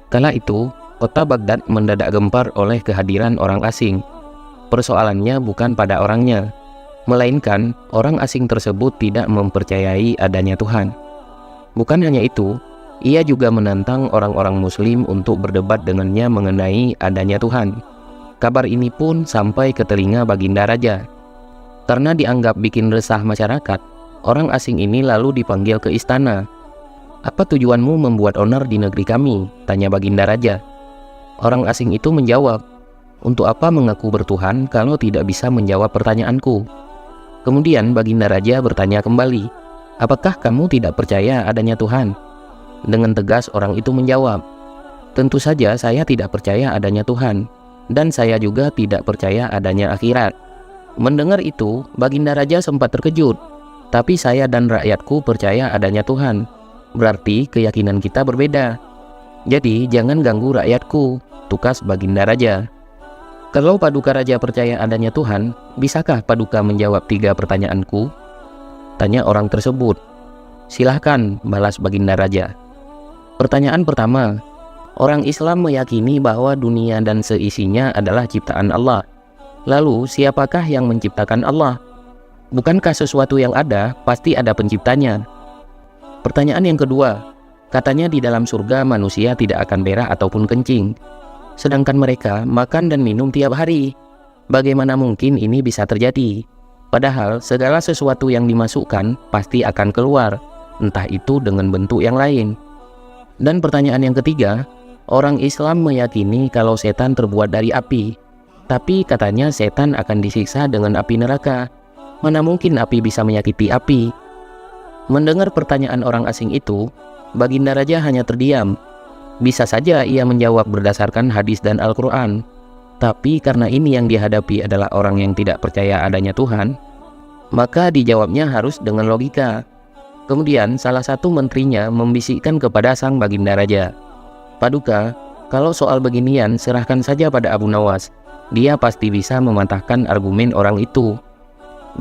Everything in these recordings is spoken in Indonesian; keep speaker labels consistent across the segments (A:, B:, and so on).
A: Kala itu, kota Baghdad mendadak gempar oleh kehadiran orang asing. Persoalannya bukan pada orangnya, melainkan orang asing tersebut tidak mempercayai adanya Tuhan. Bukan hanya itu, ia juga menantang orang-orang Muslim untuk berdebat dengannya mengenai adanya Tuhan. Kabar ini pun sampai ke telinga Baginda Raja. Karena dianggap bikin resah masyarakat, orang asing ini lalu dipanggil ke istana. "Apa tujuanmu membuat onar di negeri kami?" tanya Baginda Raja. Orang asing itu menjawab, "Untuk apa mengaku bertuhan kalau tidak bisa menjawab pertanyaanku?" Kemudian Baginda Raja bertanya kembali, "Apakah kamu tidak percaya adanya Tuhan?" Dengan tegas orang itu menjawab, "Tentu saja saya tidak percaya adanya Tuhan, dan saya juga tidak percaya adanya akhirat." Mendengar itu, Baginda Raja sempat terkejut. "Tapi saya dan rakyatku percaya adanya Tuhan. Berarti keyakinan kita berbeda. Jadi jangan ganggu rakyatku," tukas Baginda Raja. "Kalau Paduka Raja percaya adanya Tuhan, bisakah Paduka menjawab 3 pertanyaanku?" tanya orang tersebut. "Silahkan," balas Baginda Raja. Pertanyaan pertama, orang Islam meyakini bahwa dunia dan seisinya adalah ciptaan Allah. Lalu, siapakah yang menciptakan Allah? Bukankah sesuatu yang ada, pasti ada penciptanya? Pertanyaan yang kedua, katanya di dalam surga manusia tidak akan berak ataupun kencing, sedangkan mereka makan dan minum tiap hari. Bagaimana mungkin ini bisa terjadi? Padahal segala sesuatu yang dimasukkan pasti akan keluar, entah itu dengan bentuk yang lain. Dan pertanyaan yang ketiga, orang Islam meyakini kalau setan terbuat dari api, tapi katanya setan akan disiksa dengan api neraka. Mana mungkin api bisa menyakiti api? Mendengar pertanyaan orang asing itu, Baginda Raja hanya terdiam. Bisa saja ia menjawab berdasarkan hadis dan Al-Quran, tapi karena ini yang dihadapi adalah orang yang tidak percaya adanya Tuhan, maka dijawabnya harus dengan logika. Kemudian salah satu menterinya membisikkan kepada sang Baginda Raja, "Paduka, kalau soal beginian serahkan saja pada Abu Nawas. Dia pasti bisa mematahkan argumen orang itu."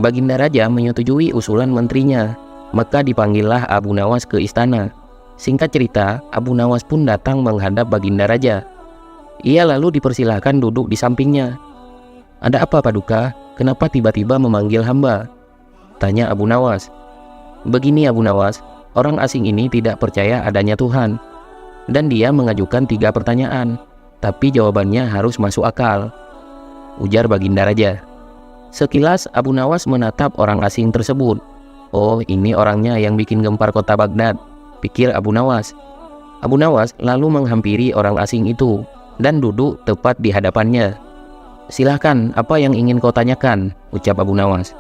A: Baginda Raja menyetujui usulan menterinya, maka dipanggillah Abu Nawas ke istana. Singkat cerita, Abu Nawas pun datang menghadap Baginda Raja. Ia lalu dipersilahkan duduk di sampingnya. "Ada apa Paduka? Kenapa tiba-tiba memanggil hamba?" tanya Abu Nawas. "Begini Abu Nawas, orang asing ini tidak percaya adanya Tuhan, dan dia mengajukan 3 pertanyaan, tapi jawabannya harus masuk akal," ujar Baginda Raja. Sekilas Abu Nawas menatap orang asing tersebut. "Oh, ini orangnya yang bikin gempar kota Baghdad," pikir Abu Nawas. Abu Nawas lalu menghampiri orang asing itu dan duduk tepat di hadapannya. "Silahkan, apa yang ingin kau tanyakan?" ucap Abu Nawas.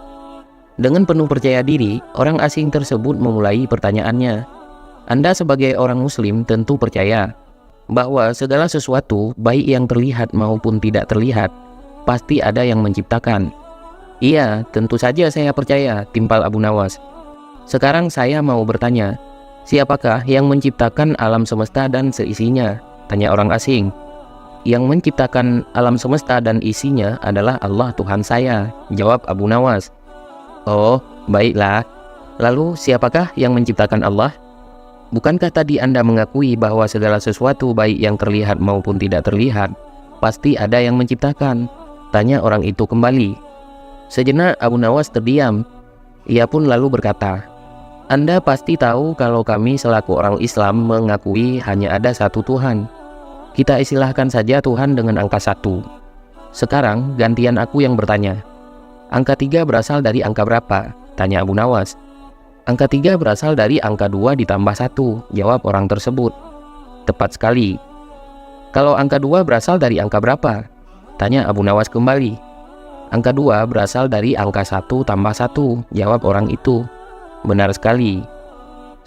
A: Dengan penuh percaya diri, orang asing tersebut memulai pertanyaannya. "Anda sebagai orang Muslim tentu percaya bahwa segala sesuatu, baik yang terlihat maupun tidak terlihat, pasti ada yang menciptakan." "Iya, tentu saja saya percaya," timpal Abu Nawas. "Sekarang saya mau bertanya, siapakah yang menciptakan alam semesta dan seisinya?" tanya orang asing. "Yang menciptakan alam semesta dan isinya adalah Allah Tuhan saya," jawab Abu Nawas. "Oh, baiklah. Lalu siapakah yang menciptakan Allah? Bukankah tadi Anda mengakui bahwa segala sesuatu baik yang terlihat maupun tidak terlihat, pasti ada yang menciptakan?" tanya orang itu kembali. Sejenak Abu Nawas terdiam. Ia pun lalu berkata, "Anda pasti tahu kalau kami selaku orang Islam mengakui hanya ada satu Tuhan. Kita istilahkan saja Tuhan dengan angka 1. Sekarang gantian aku yang bertanya. Angka 3 berasal dari angka berapa?" tanya Abu Nawas. "Angka 3 berasal dari angka 2 ditambah 1, jawab orang tersebut. "Tepat sekali." "Kalau angka 2 berasal dari angka berapa?" tanya Abu Nawas kembali. "Angka 2 berasal dari angka 1 tambah 1, jawab orang itu. "Benar sekali."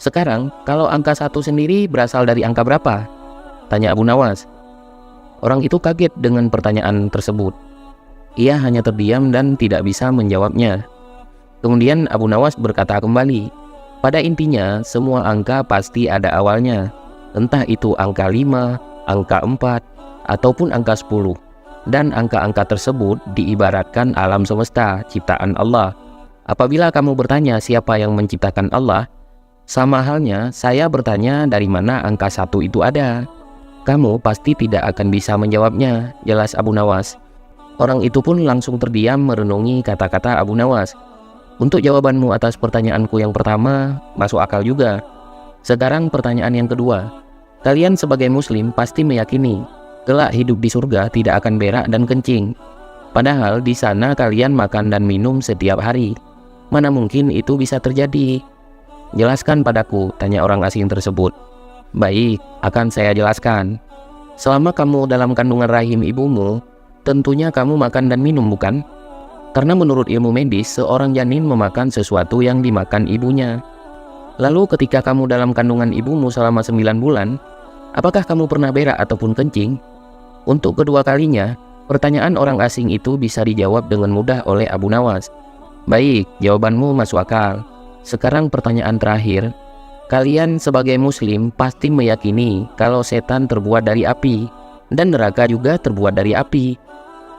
A: "Sekarang, kalau angka 1 sendiri berasal dari angka berapa?" tanya Abu Nawas. Orang itu kaget dengan pertanyaan tersebut. Ia hanya terdiam dan tidak bisa menjawabnya. Kemudian Abu Nawas berkata kembali, "Pada intinya, semua angka pasti ada awalnya. Entah itu angka 5, angka 4, ataupun angka 10. Dan angka-angka tersebut diibaratkan alam semesta, ciptaan Allah. Apabila kamu bertanya siapa yang menciptakan Allah, sama halnya saya bertanya dari mana angka 1 itu ada. Kamu pasti tidak akan bisa menjawabnya, jelas Abu Nawas. Orang itu pun langsung terdiam merenungi kata-kata Abu Nawas. Untuk jawabanmu atas pertanyaanku yang pertama, masuk akal juga. Sekarang pertanyaan yang kedua. Kalian sebagai muslim pasti meyakini kelak hidup di surga tidak akan berak dan kencing. Padahal di sana kalian makan dan minum setiap hari. Mana mungkin itu bisa terjadi? Jelaskan padaku, tanya orang asing tersebut. Baik, akan saya jelaskan. Selama kamu dalam kandungan rahim ibumu, tentunya kamu makan dan minum, bukan? Karena menurut ilmu medis, seorang janin memakan sesuatu yang dimakan ibunya. Lalu ketika kamu dalam kandungan ibumu selama 9 bulan, apakah kamu pernah berak ataupun kencing? Untuk kedua kalinya, pertanyaan orang asing itu bisa dijawab dengan mudah oleh Abu Nawas. Baik, jawabanmu masuk akal. Sekarang pertanyaan terakhir. Kalian sebagai muslim pasti meyakini kalau setan terbuat dari api dan neraka juga terbuat dari api.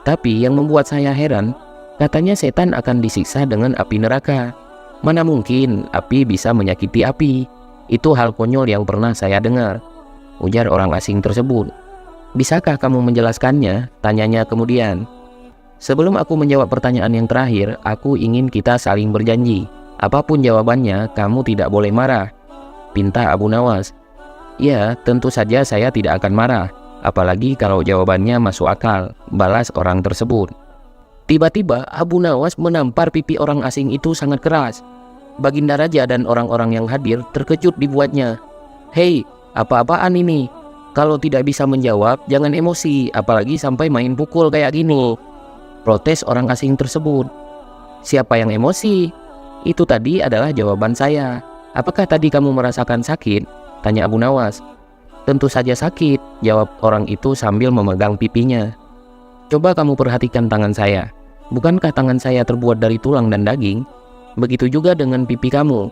A: Tapi yang membuat saya heran, katanya setan akan disiksa dengan api neraka. Mana mungkin api bisa menyakiti api? Itu hal konyol yang pernah saya dengar, ujar orang asing tersebut. Bisakah kamu menjelaskannya? Tanyanya kemudian. Sebelum aku menjawab pertanyaan yang terakhir, aku ingin kita saling berjanji. Apapun jawabannya, kamu tidak boleh marah, pinta Abu Nawas. Ya, tentu saja saya tidak akan marah, apalagi kalau jawabannya masuk akal, balas orang tersebut. Tiba-tiba Abu Nawas menampar pipi orang asing itu sangat keras. Baginda Raja dan orang-orang yang hadir terkejut dibuatnya. Hei, apa-apaan ini? Kalau tidak bisa menjawab, jangan emosi, apalagi sampai main pukul kayak gini, protes orang asing tersebut. Siapa yang emosi? Itu tadi adalah jawaban saya. Apakah tadi kamu merasakan sakit? Tanya Abu Nawas. Tentu saja sakit, jawab orang itu sambil memegang pipinya. Coba kamu perhatikan tangan saya. Bukankah tangan saya terbuat dari tulang dan daging? Begitu juga dengan pipi kamu.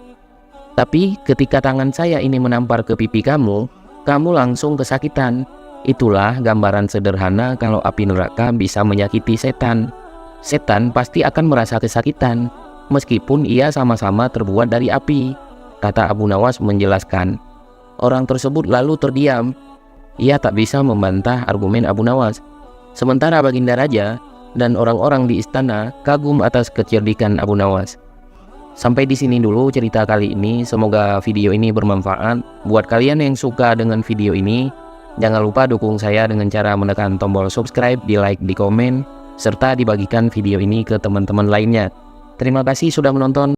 A: Tapi ketika tangan saya ini menampar ke pipi kamu, kamu langsung kesakitan. Itulah gambaran sederhana kalau api neraka bisa menyakiti setan. Setan pasti akan merasa kesakitan, meskipun ia sama-sama terbuat dari api, kata Abu Nawas menjelaskan. Orang tersebut lalu terdiam. Ia tak bisa membantah argumen Abu Nawas. Sementara Baginda Raja dan orang-orang di istana kagum atas kecerdikan Abu Nawas. Sampai di sini dulu cerita kali ini. Semoga video ini bermanfaat. Buat kalian yang suka dengan video ini, jangan lupa dukung saya dengan cara menekan tombol subscribe, di like, di komen, serta dibagikan video ini ke teman-teman lainnya. Terima kasih sudah menonton.